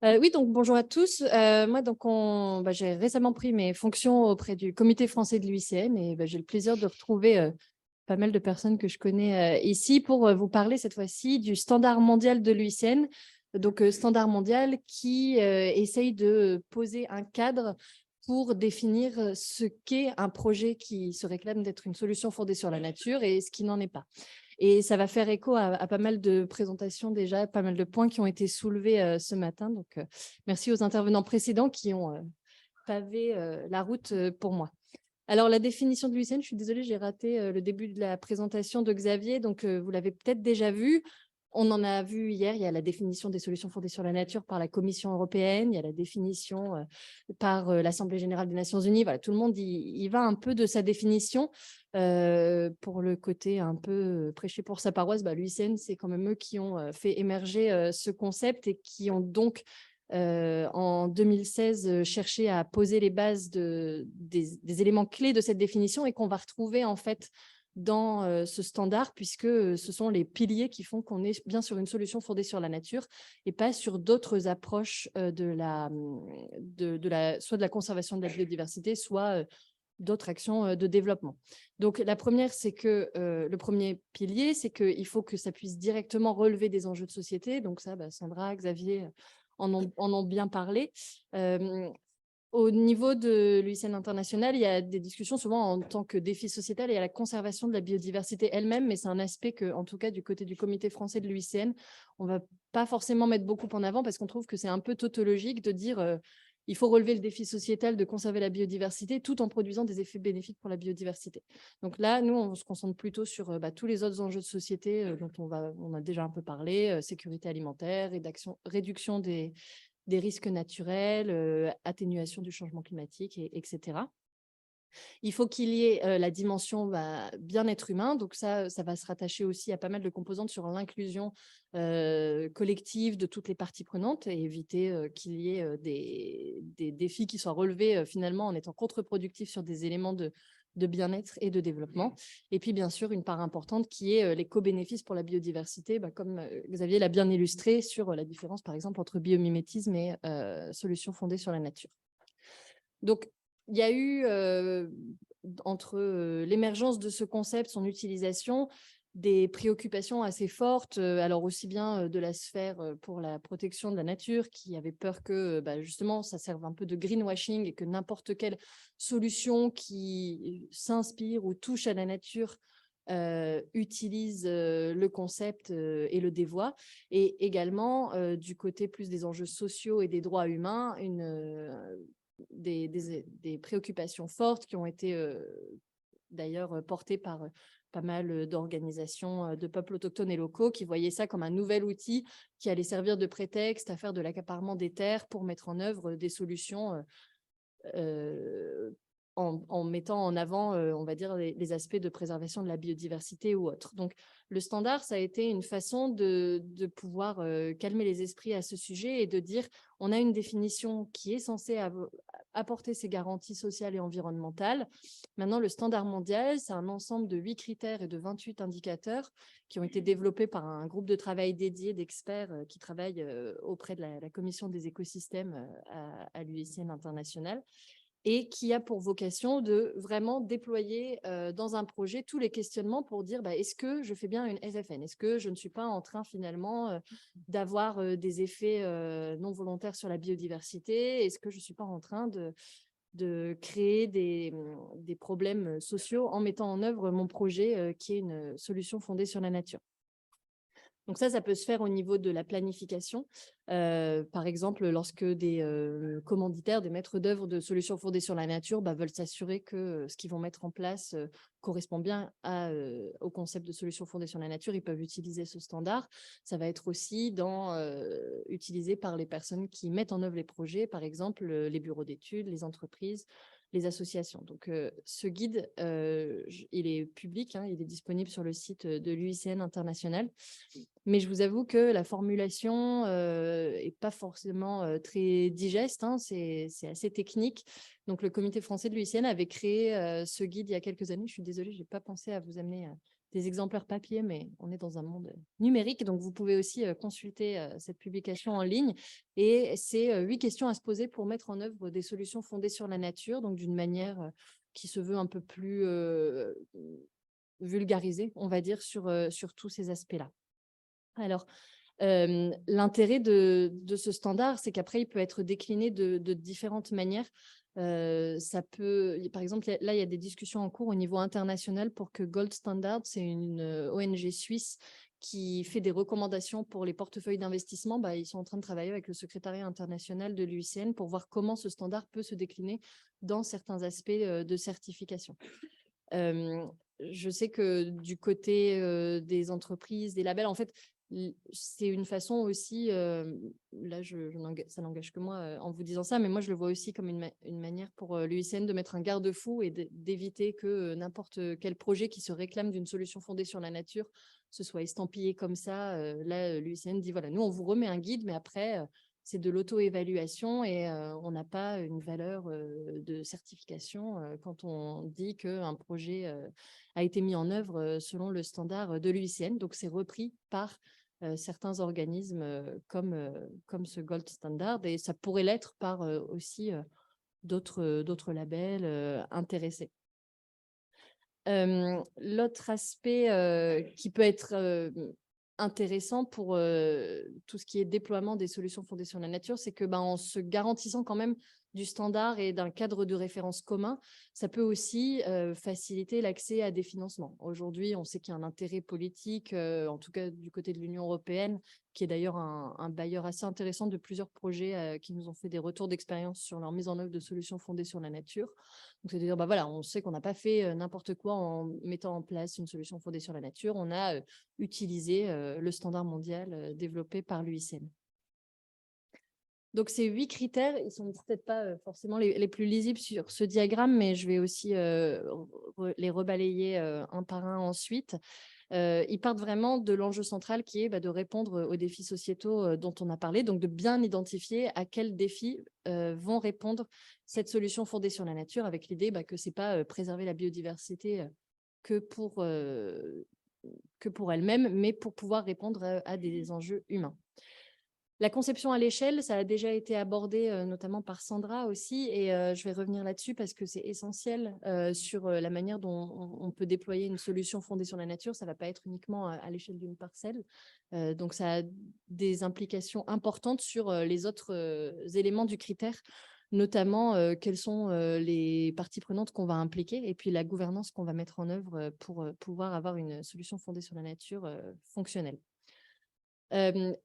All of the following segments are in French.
Oui, donc bonjour à tous. Moi, j'ai récemment pris mes fonctions auprès du Comité français de l'UICN et j'ai le plaisir de retrouver pas mal de personnes que je connais ici pour vous parler cette fois-ci du standard mondial de l'UICN. Donc, standard mondial qui essaye de poser un cadre pour définir ce qu'est un projet qui se réclame d'être une solution fondée sur la nature et ce qui n'en est pas. Et ça va faire écho à pas mal de présentations déjà, pas mal de points qui ont été soulevés ce matin. Donc, merci aux intervenants précédents qui ont pavé la route pour moi. Alors, la définition de l'UICN, je suis désolée, j'ai raté le début de la présentation de Xavier. Donc, vous l'avez peut-être déjà vu. On en a vu hier, il y a la définition des solutions fondées sur la nature par la Commission européenne, il y a la définition par l'Assemblée générale des Nations unies. Voilà, tout le monde y va un peu de sa définition. Pour le côté un peu prêcher pour sa paroisse, l'UICN, c'est quand même eux qui ont fait émerger ce concept et qui ont donc en 2016 cherché à poser les bases des éléments clés de cette définition et qu'on va retrouver en fait dans ce standard, puisque ce sont les piliers qui font qu'on est bien sur une solution fondée sur la nature et pas sur d'autres approches soit de la conservation de la biodiversité, soit d'autres actions de développement. Donc, la première, c'est que le premier pilier, c'est qu'il faut que ça puisse directement relever des enjeux de société. Donc ça, Sandra, Xavier en ont bien parlé. Au niveau de l'UICN international, il y a des discussions souvent en tant que défi sociétal et à la conservation de la biodiversité elle-même, mais c'est un aspect que, en tout cas, du côté du comité français de l'UICN, on ne va pas forcément mettre beaucoup en avant parce qu'on trouve que c'est un peu tautologique de dire il faut relever le défi sociétal de conserver la biodiversité tout en produisant des effets bénéfiques pour la biodiversité. Donc là, nous, on se concentre plutôt sur tous les autres enjeux de société dont on a déjà un peu parlé, sécurité alimentaire, réduction des risques naturels, atténuation du changement climatique, etc. Il faut qu'il y ait la dimension bien-être humain. Donc ça va se rattacher aussi à pas mal de composantes sur l'inclusion collective de toutes les parties prenantes et éviter qu'il y ait des défis qui soient relevés finalement en étant contre-productifs sur des éléments de bien-être et de développement. Et puis, bien sûr, une part importante qui est les co-bénéfices pour la biodiversité, comme Xavier l'a bien illustré sur la différence, par exemple, entre biomimétisme et solutions fondées sur la nature. Donc, il y a eu, entre l'émergence de ce concept, son utilisation, des préoccupations assez fortes, alors aussi bien de la sphère pour la protection de la nature, qui avait peur que justement ça serve un peu de greenwashing et que n'importe quelle solution qui s'inspire ou touche à la nature utilise le concept et le dévoie. Et également, du côté plus des enjeux sociaux et des droits humains, des préoccupations fortes qui ont été d'ailleurs portées par pas mal d'organisations de peuples autochtones et locaux qui voyaient ça comme un nouvel outil qui allait servir de prétexte à faire de l'accaparement des terres pour mettre en œuvre des solutions euh, en mettant en avant, on va dire, les aspects de préservation de la biodiversité ou autres. Donc, le standard, ça a été une façon de pouvoir calmer les esprits à ce sujet et de dire, on a une définition qui est censée apporter ces garanties sociales et environnementales. Maintenant, le standard mondial, c'est un ensemble de 8 critères et de 28 indicateurs qui ont été développés par un groupe de travail dédié d'experts qui travaillent auprès de la Commission des écosystèmes à l'UICN international et qui a pour vocation de vraiment déployer dans un projet tous les questionnements pour dire est-ce que je fais bien une SFN? Est-ce que je ne suis pas en train finalement d'avoir des effets non volontaires sur la biodiversité? Est-ce que je ne suis pas en train de créer des problèmes sociaux en mettant en œuvre mon projet qui est une solution fondée sur la nature? Donc ça peut se faire au niveau de la planification. Par exemple, lorsque des commanditaires, des maîtres d'œuvre de solutions fondées sur la nature veulent s'assurer que ce qu'ils vont mettre en place correspond bien au concept de solutions fondées sur la nature, ils peuvent utiliser ce standard. Ça va être aussi utilisé par les personnes qui mettent en œuvre les projets, par exemple les bureaux d'études, les entreprises, les associations. Donc, ce guide, il est public, il est disponible sur le site de l'UICN international. Mais je vous avoue que la formulation n'est pas forcément très digeste, c'est assez technique. Donc, le comité français de l'UICN avait créé ce guide il y a quelques années. Je suis désolée, je n'ai pas pensé à vous amener des exemplaires papier, mais on est dans un monde numérique. Donc, vous pouvez aussi consulter cette publication en ligne. Et c'est 8 questions à se poser pour mettre en œuvre des solutions fondées sur la nature, donc d'une manière qui se veut un peu plus vulgarisée, on va dire, sur tous ces aspects-là. Alors, l'intérêt de ce standard, c'est qu'après, il peut être décliné de différentes manières. Ça peut, par exemple, là, il y a des discussions en cours au niveau international pour que Gold Standard, c'est une ONG suisse qui fait des recommandations pour les portefeuilles d'investissement. Bah, ils sont en train de travailler avec le secrétariat international de l'UICN pour voir comment ce standard peut se décliner dans certains aspects de certification. Je sais que du côté des entreprises, des labels, en fait, c'est une façon aussi, là, ça n'engage que moi en vous disant ça, mais moi, je le vois aussi comme une manière pour l'UICN de mettre un garde-fou et d'éviter que n'importe quel projet qui se réclame d'une solution fondée sur la nature se soit estampillé comme ça. Là, l'UICN dit, voilà, nous, on vous remet un guide, mais après, c'est de l'auto-évaluation et on n'a pas une valeur de certification quand on dit qu'un projet a été mis en œuvre selon le standard de l'UICN. Donc, c'est repris par certains organismes comme ce Gold Standard et ça pourrait l'être par aussi d'autres labels intéressés. L'autre aspect qui peut être intéressant pour tout ce qui est déploiement des solutions fondées sur la nature, c'est que en se garantissant quand même du standard et d'un cadre de référence commun, ça peut aussi faciliter l'accès à des financements. Aujourd'hui, on sait qu'il y a un intérêt politique, en tout cas du côté de l'Union européenne, qui est d'ailleurs un bailleur assez intéressant de plusieurs projets qui nous ont fait des retours d'expérience sur leur mise en œuvre de solutions fondées sur la nature. Donc, c'est de dire, voilà, on sait qu'on n'a pas fait n'importe quoi en mettant en place une solution fondée sur la nature. On a utilisé le standard mondial développé par l'UICN. Donc, ces 8 critères, ils ne sont peut-être pas forcément les plus lisibles sur ce diagramme, mais je vais aussi les rebalayer un par un ensuite. Ils partent vraiment de l'enjeu central qui est de répondre aux défis sociétaux dont on a parlé, donc de bien identifier à quels défis vont répondre cette solution fondée sur la nature, avec l'idée que ce n'est pas préserver la biodiversité que pour elle-même, mais pour pouvoir répondre à des enjeux humains. La conception à l'échelle, ça a déjà été abordé notamment par Sandra aussi, et je vais revenir là-dessus parce que c'est essentiel sur la manière dont on peut déployer une solution fondée sur la nature. Ça ne va pas être uniquement à l'échelle d'une parcelle. Donc, ça a des implications importantes sur les autres éléments du critère, notamment quelles sont les parties prenantes qu'on va impliquer et puis la gouvernance qu'on va mettre en œuvre pour pouvoir avoir une solution fondée sur la nature fonctionnelle.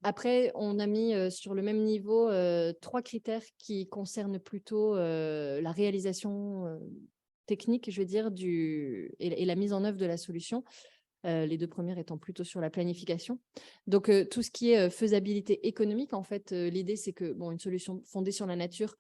Après, on a mis sur le même niveau 3 critères qui concernent plutôt la réalisation technique, je veux dire, et la mise en œuvre de la solution. Les 2 premières étant plutôt sur la planification. Donc, tout ce qui est faisabilité économique, en fait, l'idée, c'est que une solution fondée sur la nature,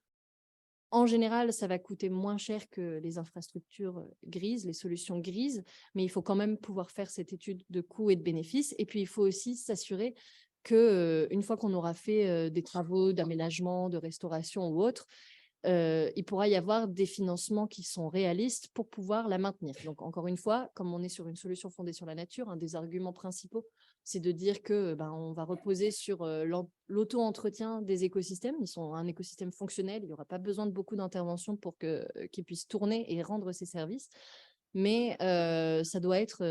en général, ça va coûter moins cher que les infrastructures grises, les solutions grises, mais il faut quand même pouvoir faire cette étude de coûts et de bénéfices. Et puis, il faut aussi s'assurer qu'une fois qu'on aura fait des travaux d'aménagement, de restauration ou autre, il pourra y avoir des financements qui sont réalistes pour pouvoir la maintenir. Donc, encore une fois, comme on est sur une solution fondée sur la nature, un des arguments principaux, c'est de dire que on va reposer sur l'auto-entretien des écosystèmes. Ils sont un écosystème fonctionnel, il n'y aura pas besoin de beaucoup d'interventions pour qu'ils puissent tourner et rendre ces services. Mais ça doit être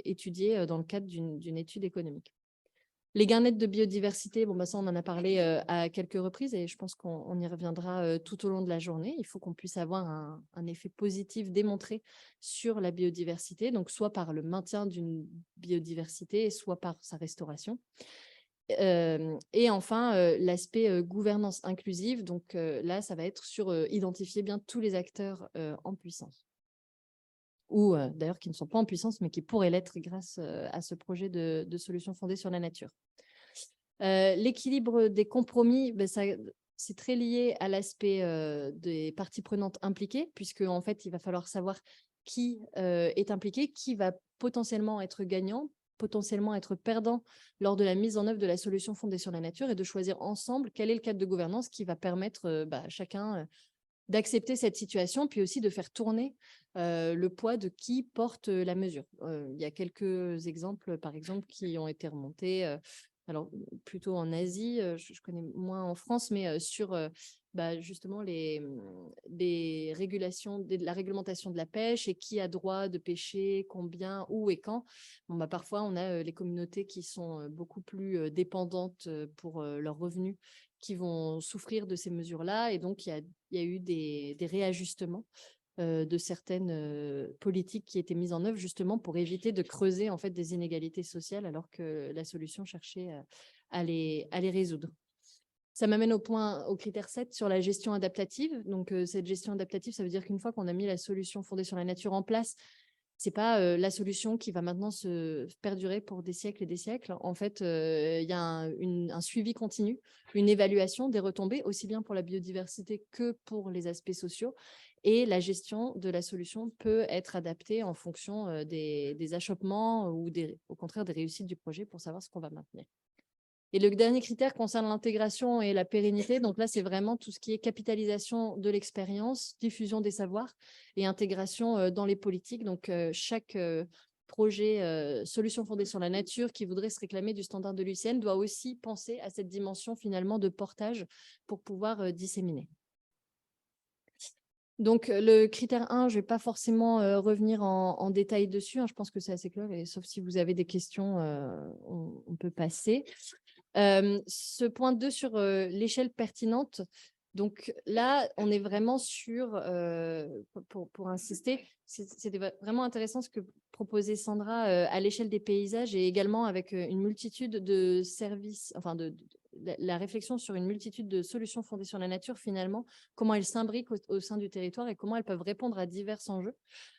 étudié dans le cadre d'une étude économique. Les gains nets de biodiversité, ça, on en a parlé à quelques reprises et je pense qu'on y reviendra tout au long de la journée. Il faut qu'on puisse avoir un effet positif démontré sur la biodiversité, donc soit par le maintien d'une biodiversité, soit par sa restauration. Et enfin, l'aspect gouvernance inclusive. Donc là, ça va être sur identifier bien tous les acteurs en puissance. Ou d'ailleurs qui ne sont pas en puissance, mais qui pourraient l'être grâce à ce projet de solution fondée sur la nature. L'équilibre des compromis, c'est très lié à l'aspect des parties prenantes impliquées, puisque en fait, il va falloir savoir qui est impliqué, qui va potentiellement être gagnant, potentiellement être perdant lors de la mise en œuvre de la solution fondée sur la nature et de choisir ensemble quel est le cadre de gouvernance qui va permettre à chacun d'accepter cette situation, puis aussi de faire tourner le poids de qui porte la mesure. Il y a quelques exemples, par exemple, qui ont été remontés, alors plutôt en Asie, je connais moins en France, mais sur justement les régulations, la réglementation de la pêche et qui a droit de pêcher, combien, où et quand. Bon, parfois, on a les communautés qui sont beaucoup plus dépendantes pour leurs revenus qui vont souffrir de ces mesures-là. Et donc, il y a eu des réajustements de certaines politiques qui étaient mises en œuvre justement pour éviter de creuser en fait des inégalités sociales alors que la solution cherchait à les résoudre. Ça m'amène au critère 7 sur la gestion adaptative. Donc, cette gestion adaptative, ça veut dire qu'une fois qu'on a mis la solution fondée sur la nature en place, c'est pas la solution qui va maintenant se perdurer pour des siècles et des siècles. En fait, il y a un suivi continu, une évaluation des retombées, aussi bien pour la biodiversité que pour les aspects sociaux. Et la gestion de la solution peut être adaptée en fonction des achoppements ou au contraire des réussites du projet pour savoir ce qu'on va maintenir. Et le dernier critère concerne l'intégration et la pérennité. Donc là, c'est vraiment tout ce qui est capitalisation de l'expérience, diffusion des savoirs et intégration dans les politiques. Donc, chaque projet solution fondée sur la nature qui voudrait se réclamer du standard de l'UICN doit aussi penser à cette dimension finalement de portage pour pouvoir disséminer. Donc, le critère 1, je ne vais pas forcément revenir en détail dessus. Je pense que c'est assez clair. Et sauf si vous avez des questions, on peut passer. Ce point 2 sur l'échelle pertinente. Donc là, on est vraiment sur, pour insister, c'était vraiment intéressant ce que proposait Sandra à l'échelle des paysages et également avec une multitude de services, enfin la réflexion sur une multitude de solutions fondées sur la nature finalement, comment elles s'imbriquent au sein du territoire et comment elles peuvent répondre à divers enjeux.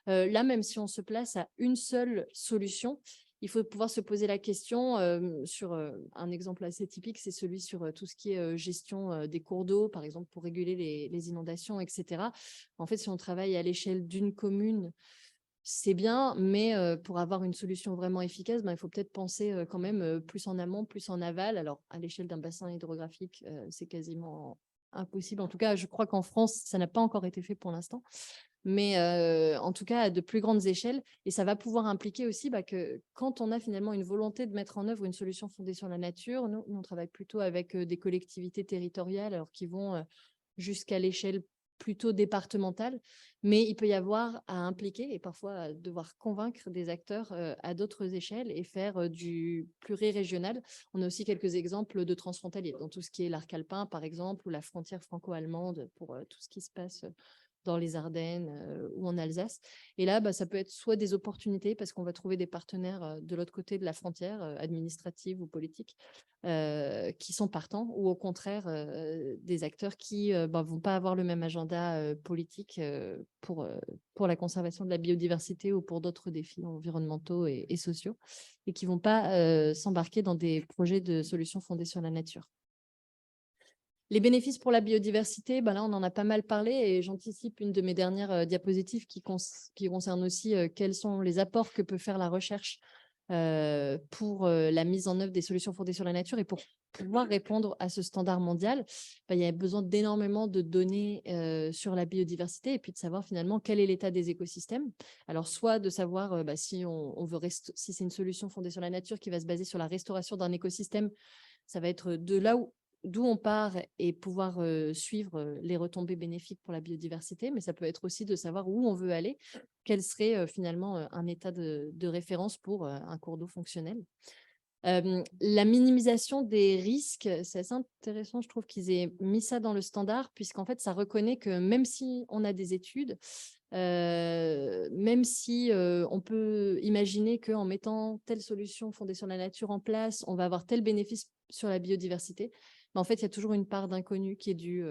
Là, même si on se place à une seule solution, il faut pouvoir se poser la question sur un exemple assez typique, c'est celui sur tout ce qui est gestion des cours d'eau, par exemple, pour réguler les inondations, etc. En fait, si on travaille à l'échelle d'une commune, c'est bien, mais pour avoir une solution vraiment efficace, il faut peut-être penser quand même plus en amont, plus en aval. Alors, à l'échelle d'un bassin hydrographique, c'est quasiment impossible. En tout cas, je crois qu'en France, ça n'a pas encore été fait pour l'instant. Mais en tout cas, à de plus grandes échelles. Et ça va pouvoir impliquer aussi que quand on a finalement une volonté de mettre en œuvre une solution fondée sur la nature, nous on travaille plutôt avec des collectivités territoriales alors qui vont jusqu'à l'échelle plutôt départementale. Mais il peut y avoir à impliquer et parfois à devoir convaincre des acteurs à d'autres échelles et faire du plurirégional. On a aussi quelques exemples de transfrontaliers dans tout ce qui est l'arc alpin, par exemple, ou la frontière franco-allemande pour tout ce qui se passe dans les Ardennes ou en Alsace. Et là, ça peut être soit des opportunités parce qu'on va trouver des partenaires de l'autre côté de la frontière, administrative ou politique, qui sont partants, ou au contraire des acteurs qui vont pas avoir le même agenda politique pour la conservation de la biodiversité ou pour d'autres défis environnementaux et sociaux, et qui vont pas s'embarquer dans des projets de solutions fondées sur la nature. Les bénéfices pour la biodiversité, là, on en a pas mal parlé et j'anticipe une de mes dernières diapositives qui concerne aussi quels sont les apports que peut faire la recherche pour la mise en œuvre des solutions fondées sur la nature et pour pouvoir répondre à ce standard mondial. Il y a besoin d'énormément de données sur la biodiversité et puis de savoir finalement quel est l'état des écosystèmes. Alors, soit de savoir si on veut si c'est une solution fondée sur la nature qui va se baser sur la restauration d'un écosystème, ça va être de là d'où on part et pouvoir suivre les retombées bénéfiques pour la biodiversité, mais ça peut être aussi de savoir où on veut aller, quel serait finalement un état de référence pour un cours d'eau fonctionnel. La minimisation des risques, c'est assez intéressant, je trouve qu'ils aient mis ça dans le standard, puisqu'en fait, ça reconnaît que même si on a des études, même si on peut imaginer qu'en mettant telle solution fondée sur la nature en place, on va avoir tel bénéfice sur la biodiversité, mais en fait, il y a toujours une part d'inconnu qui est due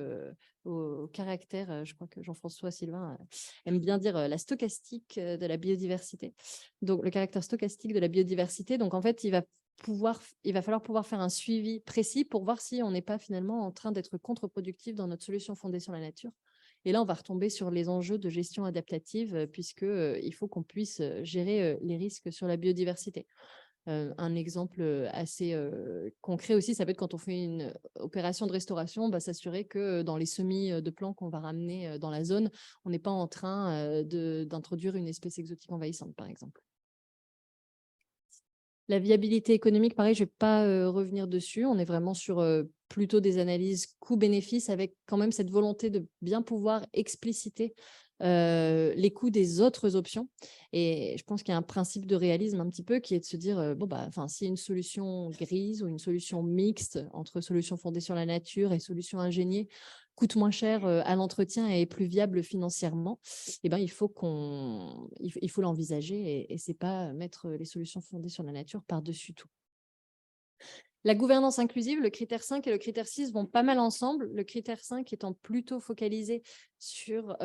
au caractère, je crois que Jean-François Sylvain aime bien dire la stochastique de la biodiversité. Donc, le caractère stochastique de la biodiversité. Donc, en fait, il va falloir pouvoir faire un suivi précis pour voir si on n'est pas finalement en train d'être contre-productif dans notre solution fondée sur la nature. Et là, on va retomber sur les enjeux de gestion adaptative, puisqu'il faut qu'on puisse gérer les risques sur la biodiversité. Un exemple assez concret aussi, ça peut être quand on fait une opération de restauration, s'assurer que dans les semis de plants qu'on va ramener dans la zone, on n'est pas en train d'introduire une espèce exotique envahissante, par exemple. La viabilité économique, pareil, je ne vais pas revenir dessus. On est vraiment sur plutôt des analyses coût-bénéfice avec quand même cette volonté de bien pouvoir expliciter les coûts des autres options. Et je pense qu'il y a un principe de réalisme un petit peu qui est de se dire, si une solution grise ou une solution mixte entre solutions fondées sur la nature et solutions ingénieuse coûte moins cher à l'entretien et est plus viable financièrement, il faut l'envisager et c'est pas mettre les solutions fondées sur la nature par-dessus tout. La gouvernance inclusive, le critère 5 et le critère 6 vont pas mal ensemble. Le critère 5 étant plutôt focalisé sur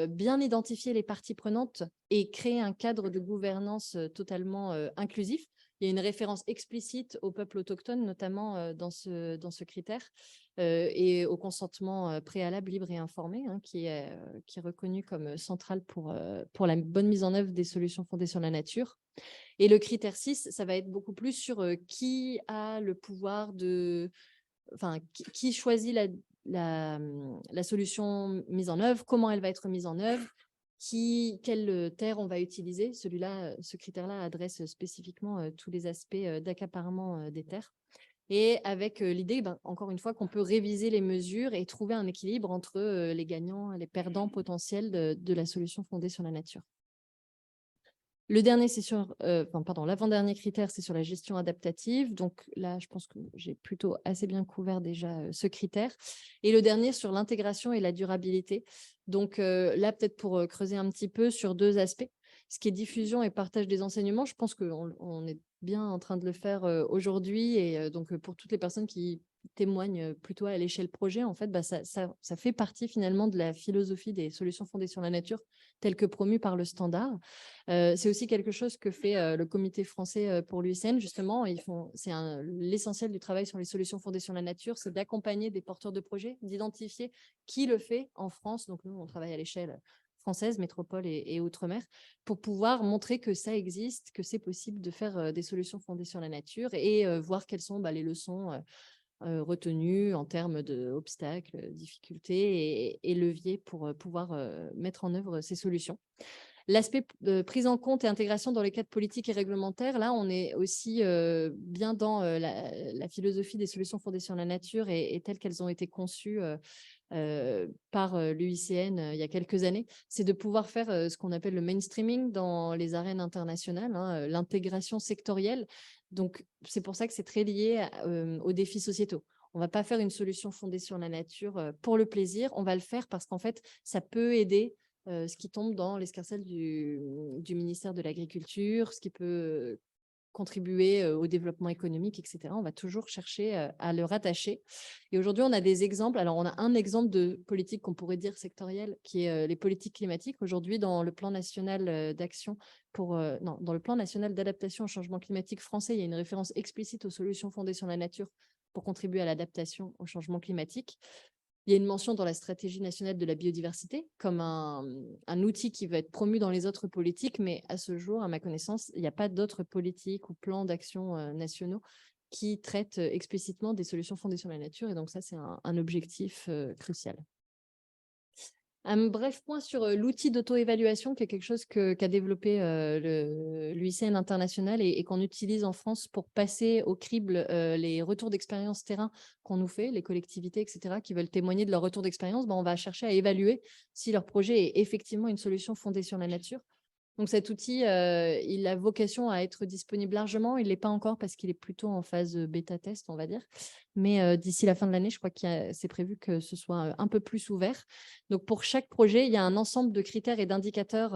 bien identifier les parties prenantes et créer un cadre de gouvernance totalement inclusif. Il y a une référence explicite aux peuples autochtones, notamment dans ce critère, et au consentement préalable, libre et informé, qui est reconnu comme central pour la bonne mise en œuvre des solutions fondées sur la nature. Et le critère 6, ça va être beaucoup plus sur qui a le pouvoir de… Enfin, qui choisit la solution mise en œuvre, comment elle va être mise en œuvre, quelle terre on va utiliser. Ce critère-là adresse spécifiquement tous les aspects d'accaparement des terres. Et avec l'idée, encore une fois, qu'on peut réviser les mesures et trouver un équilibre entre les gagnants et les perdants potentiels de la solution fondée sur la nature. Le dernier, l'avant-dernier critère, c'est sur la gestion adaptative. Donc là, je pense que j'ai plutôt assez bien couvert déjà ce critère. Et le dernier sur l'intégration et la durabilité. Donc là, peut-être pour creuser un petit peu sur deux aspects. Ce qui est diffusion et partage des enseignements, je pense qu'on est bien en train de le faire aujourd'hui. Et donc, pour toutes les personnes qui témoignent plutôt à l'échelle projet, en fait, ça fait partie finalement de la philosophie des solutions fondées sur la nature, telle que promue par le standard. C'est aussi quelque chose que fait le comité français pour l'UICN, justement. C'est l'essentiel du travail sur les solutions fondées sur la nature, c'est d'accompagner des porteurs de projets, d'identifier qui le fait en France. Donc, nous, on travaille à l'échelle française, métropole et outre-mer, pour pouvoir montrer que ça existe, que c'est possible de faire des solutions fondées sur la nature et voir quelles sont les leçons retenues en termes d'obstacles, difficultés et leviers pour pouvoir mettre en œuvre ces solutions. L'aspect prise en compte et intégration dans les cadres politiques et réglementaires, là, on est aussi bien dans la philosophie des solutions fondées sur la nature et telles qu'elles ont été conçues par l'UICN il y a quelques années. C'est de pouvoir faire ce qu'on appelle le mainstreaming dans les arènes internationales, l'intégration sectorielle. Donc, c'est pour ça que c'est très lié aux défis sociétaux. On ne va pas faire une solution fondée sur la nature pour le plaisir. On va le faire parce qu'en fait, ça peut aider ce qui tombe dans l'escarcelle du ministère de l'Agriculture, ce qui peut contribuer au développement économique, etc. On va toujours chercher à le rattacher. Et aujourd'hui, on a des exemples. Alors, on a un exemple de politique qu'on pourrait dire sectorielle, qui est les politiques climatiques. Aujourd'hui, dans le plan national d'action dans le plan national d'adaptation au changement climatique français, il y a une référence explicite aux solutions fondées sur la nature pour contribuer à l'adaptation au changement climatique. Il y a une mention dans la stratégie nationale de la biodiversité comme un outil qui va être promu dans les autres politiques, mais à ce jour, à ma connaissance, il n'y a pas d'autres politiques ou plans d'action nationaux qui traitent explicitement des solutions fondées sur la nature. Et donc ça, c'est un objectif crucial. Un bref point sur l'outil d'auto-évaluation, qui est quelque chose qu'a développé l'UICN international et qu'on utilise en France pour passer au crible les retours d'expérience terrain qu'on nous fait, les collectivités, etc., qui veulent témoigner de leur retour d'expérience. On va chercher à évaluer si leur projet est effectivement une solution fondée sur la nature. Donc cet outil, il a vocation à être disponible largement. Il ne l'est pas encore parce qu'il est plutôt en phase bêta-test, on va dire. Mais d'ici la fin de l'année, je crois que c'est prévu que ce soit un peu plus ouvert. Donc pour chaque projet, il y a un ensemble de critères et d'indicateurs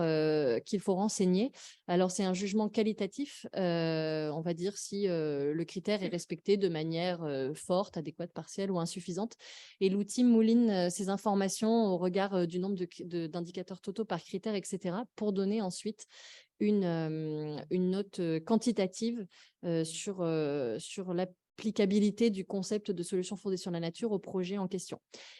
qu'il faut renseigner. Alors c'est un jugement qualitatif, on va dire si le critère est respecté de manière forte, adéquate, partielle ou insuffisante. Et l'outil mouline ces informations au regard du nombre d'indicateurs totaux par critère, etc., pour donner ensuite une note quantitative sur la l'applicabilité du concept de solution fondée sur la nature au projet en question.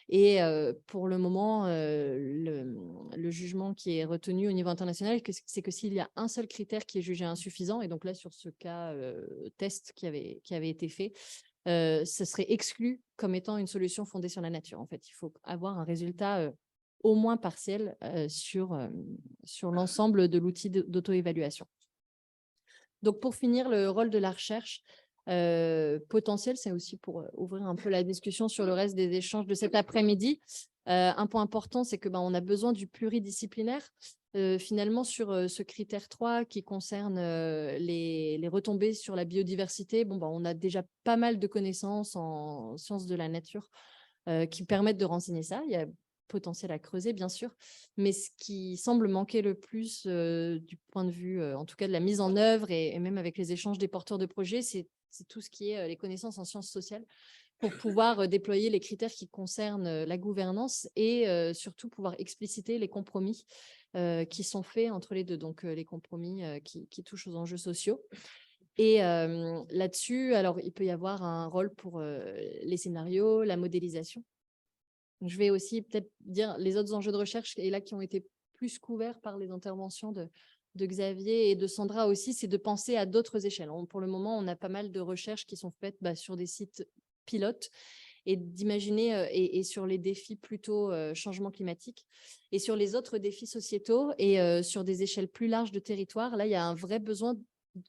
Et pour le moment, le jugement qui est retenu au niveau international, c'est que s'il y a un seul critère qui est jugé insuffisant, et donc là, sur ce cas test qui avait été fait, ce serait exclu comme étant une solution fondée sur la nature. En fait, il faut avoir un résultat au moins partiel sur l'ensemble de l'outil d'auto-évaluation. Donc, pour finir, le rôle de la recherche potentielle, c'est aussi pour ouvrir un peu la discussion sur le reste des échanges de cet après-midi. Un point important, c'est que on a besoin du pluridisciplinaire. Finalement, sur ce critère 3 qui concerne les retombées sur la biodiversité, on a déjà pas mal de connaissances en sciences de la nature qui permettent de renseigner ça. Il y a potentiel à creuser, bien sûr, mais ce qui semble manquer le plus du point de vue, en tout cas de la mise en œuvre et même avec les échanges des porteurs de projets, c'est tout ce qui est les connaissances en sciences sociales pour pouvoir déployer les critères qui concernent la gouvernance et surtout pouvoir expliciter les compromis qui sont faits entre les deux, donc les compromis qui touchent aux enjeux sociaux. Et là-dessus, alors il peut y avoir un rôle pour les scénarios, la modélisation. Je vais aussi peut-être dire les autres enjeux de recherche et là qui ont été plus couverts par les interventions de Xavier et de Sandra aussi, c'est de penser à d'autres échelles. Pour le moment, on a pas mal de recherches qui sont faites sur des sites pilotes et d'imaginer, et sur les défis plutôt changement climatique, et sur les autres défis sociétaux et sur des échelles plus larges de territoire. Là, il y a un vrai besoin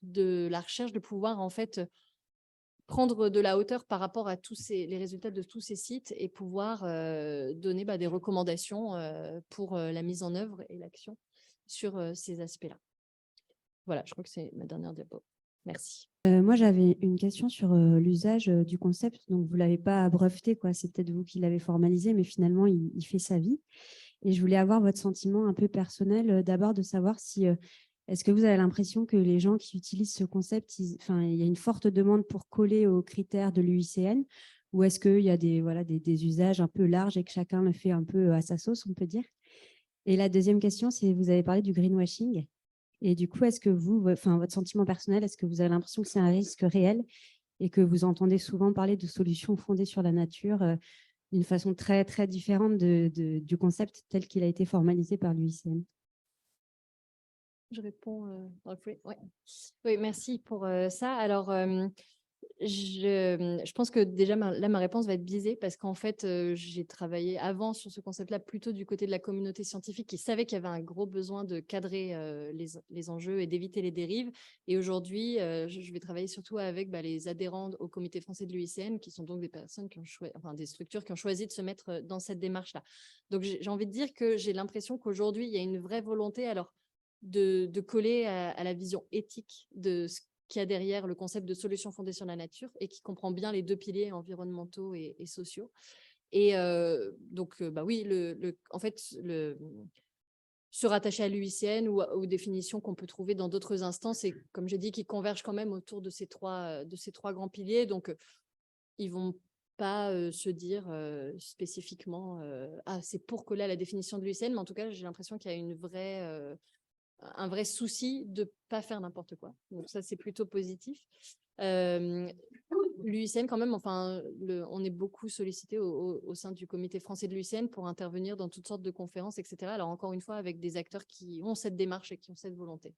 de la recherche de pouvoir en fait prendre de la hauteur par rapport à les résultats de tous ces sites et pouvoir donner des recommandations pour la mise en œuvre et l'action sur ces aspects-là. Voilà, je crois que c'est ma dernière diapo. Merci. Moi, j'avais une question sur l'usage du concept. Donc, vous ne l'avez pas breveté, quoi. C'est peut-être vous qui l'avez formalisé, mais finalement, il fait sa vie. Et je voulais avoir votre sentiment un peu personnel, d'abord de savoir si, est-ce que vous avez l'impression que les gens qui utilisent ce concept, il y a une forte demande pour coller aux critères de l'UICN, ou est-ce qu'il y a des usages un peu larges et que chacun le fait un peu à sa sauce, on peut dire? Et la deuxième question, c'est vous avez parlé du greenwashing. Et du coup, est-ce que votre sentiment personnel, est-ce que vous avez l'impression que c'est un risque réel et que vous entendez souvent parler de solutions fondées sur la nature d'une façon très, très différente du concept tel qu'il a été formalisé par l'UICN? Je réponds. Ouais. Oui, merci pour ça. Alors, je pense que déjà, ma réponse va être biaisée parce qu'en fait, j'ai travaillé avant sur ce concept-là plutôt du côté de la communauté scientifique qui savait qu'il y avait un gros besoin de cadrer les enjeux et d'éviter les dérives. Et aujourd'hui, je vais travailler surtout avec les adhérents au comité français de l'UICN, qui sont donc des personnes qui ont des structures qui ont choisi de se mettre dans cette démarche-là. Donc, j'ai envie de dire que j'ai l'impression qu'aujourd'hui, il y a une vraie volonté de coller à la vision éthique de ce qu'il y a derrière le concept de solution fondée sur la nature et qui comprend bien les deux piliers environnementaux et sociaux. Et donc, oui, en fait, se rattacher à l'UICN ou aux définitions qu'on peut trouver dans d'autres instances et, comme j'ai dit, qui convergent quand même autour de ces trois grands piliers. Donc, ils vont pas se dire spécifiquement c'est pour coller à la définition de l'UICN, mais en tout cas, j'ai l'impression qu'il y a un vrai souci de ne pas faire n'importe quoi. Donc ça, c'est plutôt positif. L'UICN, quand même, on est beaucoup sollicité au sein du comité français de l'UICN pour intervenir dans toutes sortes de conférences, etc. Alors, encore une fois, avec des acteurs qui ont cette démarche et qui ont cette volonté.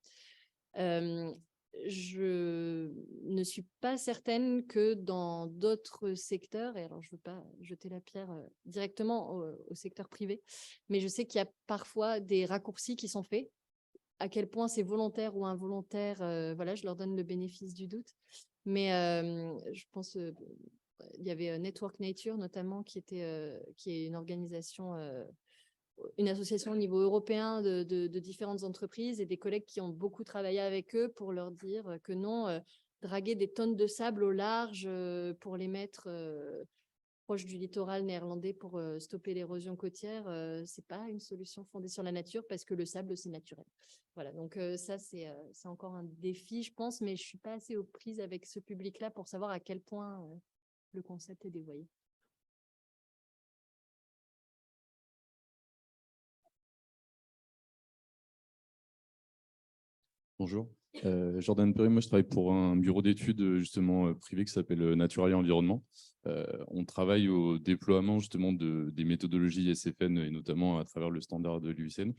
Je ne suis pas certaine que dans d'autres secteurs, et alors je ne veux pas jeter la pierre directement au secteur privé, mais je sais qu'il y a parfois des raccourcis qui sont faits. À quel point c'est volontaire ou involontaire, je leur donne le bénéfice du doute. Mais je pense il y avait Network Nature notamment qui est une organisation, une association au niveau européen de différentes entreprises et des collègues qui ont beaucoup travaillé avec eux pour leur dire que non, draguer des tonnes de sable au large pour les mettre proche du littoral néerlandais pour stopper l'érosion côtière, c'est pas une solution fondée sur la nature parce que le sable, c'est naturel. Voilà, donc ça, c'est encore un défi, je pense, mais je suis pas assez aux prises avec ce public-là pour savoir à quel point le concept est dévoyé. Bonjour, Jordan Perry, moi je travaille pour un bureau d'études justement privé qui s'appelle Naturalia Environnement. On travaille au déploiement justement des méthodologies SFN et notamment à travers le standard de l'UICN.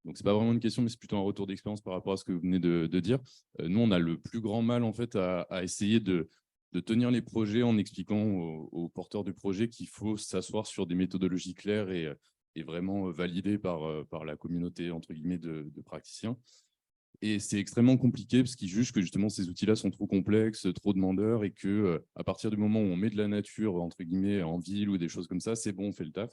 Donc, ce n'est pas vraiment une question, mais c'est plutôt un retour d'expérience par rapport à ce que vous venez de dire. Nous, on a le plus grand mal en fait à essayer de tenir les projets en expliquant aux porteurs du projet qu'il faut s'asseoir sur des méthodologies claires et vraiment validées par la communauté entre guillemets de praticiens. Et c'est extrêmement compliqué parce qu'ils jugent que justement ces outils-là sont trop complexes, trop demandeurs et que à partir du moment où on met de la nature entre guillemets en ville ou des choses comme ça, c'est bon, on fait le taf.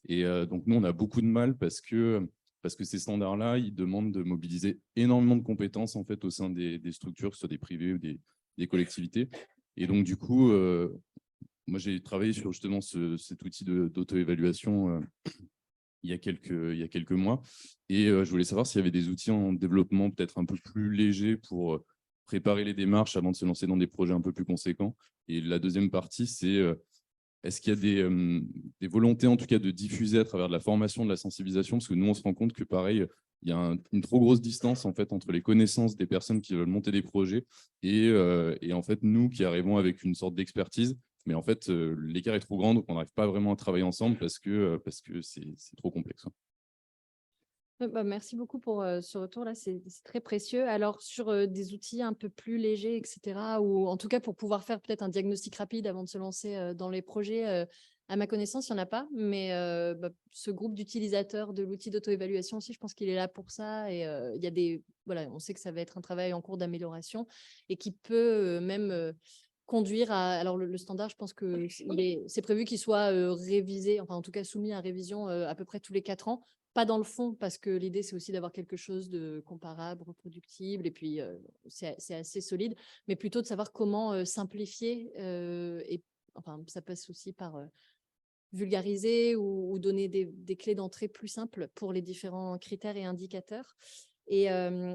Et donc nous, on a beaucoup de mal parce que ces standards-là, ils demandent de mobiliser énormément de compétences en fait au sein des structures, que ce soit des privés ou des collectivités. Et donc du coup, moi j'ai travaillé sur justement cet outil d'auto-évaluation il y a quelques mois. Et je voulais savoir s'il y avait des outils en développement peut-être un peu plus légers pour préparer les démarches avant de se lancer dans des projets un peu plus conséquents. Et la deuxième partie, c'est est-ce qu'il y a des volontés en tout cas de diffuser à travers de la formation, de la sensibilisation? Parce que nous, on se rend compte que pareil, il y a une trop grosse distance en fait, entre les connaissances des personnes qui veulent monter des projets et en fait, nous qui arrivons avec une sorte d'expertise. Mais en fait, l'écart est trop grand, donc on n'arrive pas vraiment à travailler ensemble parce que c'est trop complexe. Merci beaucoup pour ce retour-là, c'est très précieux. Alors, sur des outils un peu plus légers, etc., ou en tout cas pour pouvoir faire peut-être un diagnostic rapide avant de se lancer dans les projets, à ma connaissance, il n'y en a pas, mais ce groupe d'utilisateurs de l'outil d'auto-évaluation aussi, je pense qu'il est là pour ça. Et il y a voilà, on sait que ça va être un travail en cours d'amélioration et qui peut même conduire à… Alors, le standard, je pense que c'est prévu qu'il soit révisé, enfin en tout cas soumis à révision à peu près tous les 4 ans. Pas dans le fond, parce que l'idée, c'est aussi d'avoir quelque chose de comparable, reproductible, et puis c'est assez solide, mais plutôt de savoir comment simplifier. Et enfin, ça passe aussi par vulgariser ou donner des clés d'entrée plus simples pour les différents critères et indicateurs. Et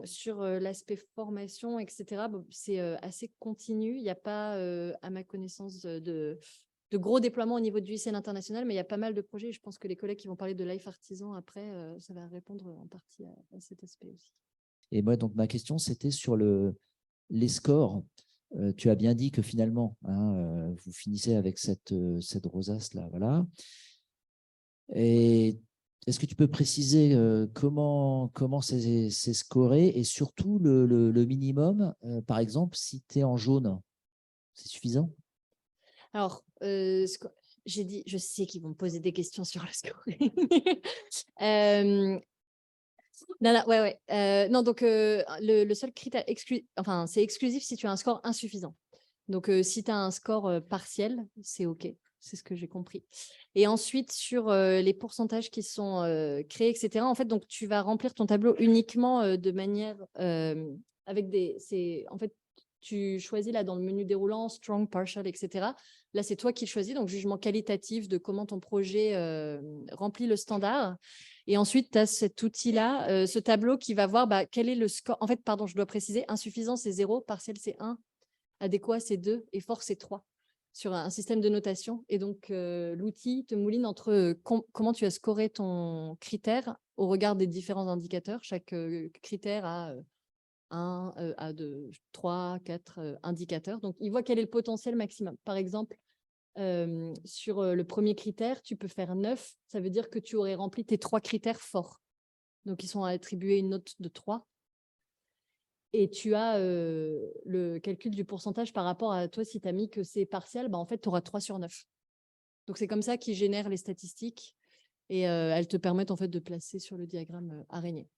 sur l'aspect formation, etc., c'est assez continu. Il n'y a pas, à ma connaissance, de gros déploiements au niveau du ICN international, mais il y a pas mal de projets. Je pense que les collègues qui vont parler de Life Artisan après, ça va répondre en partie à cet aspect aussi. Et moi, donc, ma question, c'était sur les scores. Tu as bien dit que finalement, vous finissez avec cette rosace-là. Voilà. Et est-ce que tu peux préciser comment c'est scoré et surtout le minimum, par exemple, si tu es en jaune, c'est suffisant? Alors, j'ai dit, je sais qu'ils vont me poser des questions sur le scoring. Non, ouais. Non, donc le seul critère enfin, c'est exclusif si tu as un score insuffisant. Donc, si tu as un score partiel, c'est OK. C'est ce que j'ai compris. Et ensuite, sur les pourcentages qui sont créés, etc., en fait, donc, tu vas remplir ton tableau uniquement de manière avec en fait, tu choisis là dans le menu déroulant, strong, partial, etc. Là, c'est toi qui le choisis, donc jugement qualitatif de comment ton projet remplit le standard. Et ensuite, tu as cet outil-là, ce tableau qui va voir quel est le score. En fait, pardon, je dois préciser, insuffisant, c'est 0, partiel, c'est 1, adéquat, c'est 2 et fort, c'est 3 sur un système de notation. Et donc, l'outil te mouline entre comment tu as scoré ton critère au regard des différents indicateurs. Chaque critère a 1, à 2, 3, 4 indicateurs. Donc, il voit quel est le potentiel maximum. Par exemple, sur le premier critère, tu peux faire 9. Ça veut dire que tu aurais rempli tes 3 critères forts. Donc, ils sont attribués une note de 3. Et tu as le calcul du pourcentage par rapport à toi. Si tu as mis que c'est partiel, en fait, tu auras 3 sur 9. Donc, c'est comme ça qu'ils génèrent les statistiques et elles te permettent en fait de placer sur le diagramme araignée.